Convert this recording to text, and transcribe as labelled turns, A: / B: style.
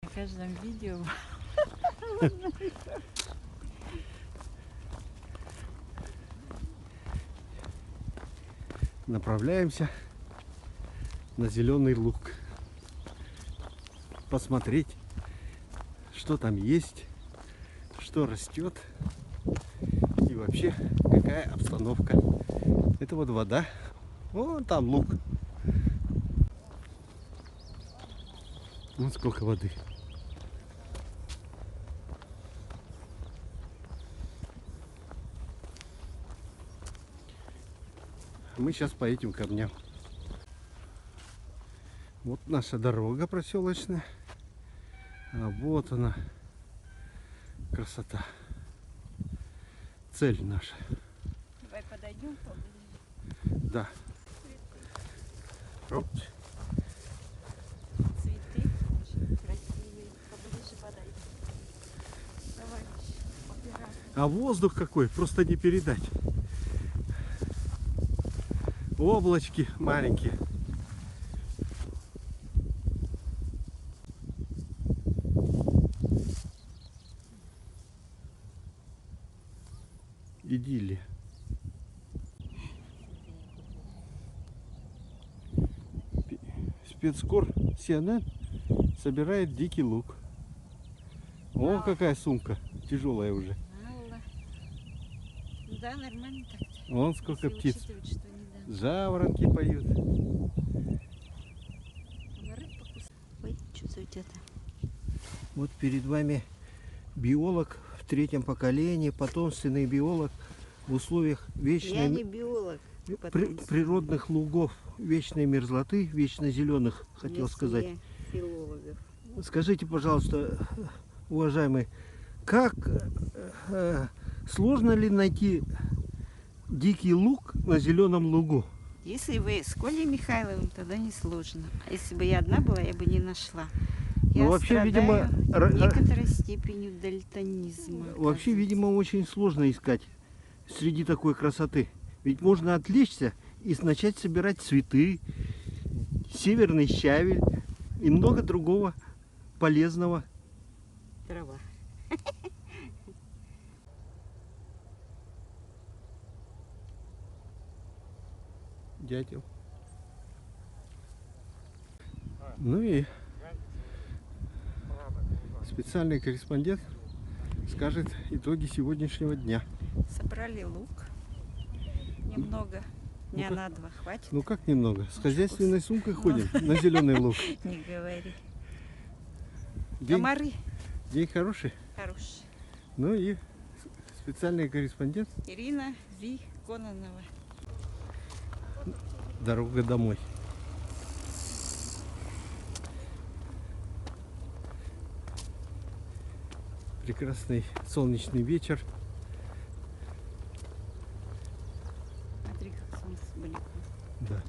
A: На каждом видео.
B: Направляемся на Зеленый Луг. Посмотреть, что там есть, что растет и вообще какая обстановка. Это вот вода. Вон там луг. Вот сколько воды. Мы сейчас по этим камням. Вот наша дорога проселочная. А вот она. Красота. Цель наша.
A: Давай подойдем поближе.
B: Да. Оп.
A: Цветы очень красивые. Поближе подойдем. Давай, убирай.
B: А воздух какой, просто не передать. Облачки маленькие. Идиллия. Спецкор CNN собирает дикий лук. О, какая сумка. Тяжелая уже.
A: Мало. Ну да, нормально так-то.
B: Вон сколько
A: Если
B: птиц.
A: учитывать, что недавно.
B: Жаворонки поют.
A: Комары покусали. Ой, что за это?
B: Вот перед вами биолог в 3-м поколении, потомственный биолог в условиях
A: Я не биолог.
B: природных лугов, вечной мерзлоты, вечно зеленых, хотел сказать.
A: Филологов.
B: Скажите, пожалуйста, уважаемый, как сложно ли найти дикий лук на зеленом лугу?
A: Если вы с Колей Михайловым, тогда не сложно. А если бы я одна была, я бы не нашла. Я
B: Ну, вообще, видимо,
A: некоторой степенью дальтонизма.
B: вообще, видимо, очень сложно искать среди такой красоты. Ведь можно отвлечься и начать собирать цветы, северный щавель и много другого полезного.
A: Трава.
B: Дятел. Ну и специальный корреспондент скажет итоги сегодняшнего дня.
A: Собрали лук. Немного. Дня
B: Ну-ка.
A: на 2 хватит.
B: Ну как немного? С хозяйственной сумкой ходим на Зеленый Луг.
A: Не говори.
B: День,
A: Комары
B: день хороший.
A: хорошие.
B: Ну и специальный корреспондент.
A: Ирина Ви Кононова.
B: Дорога домой. Прекрасный солнечный вечер.
A: Смотри, как солнце далеко.
B: Да.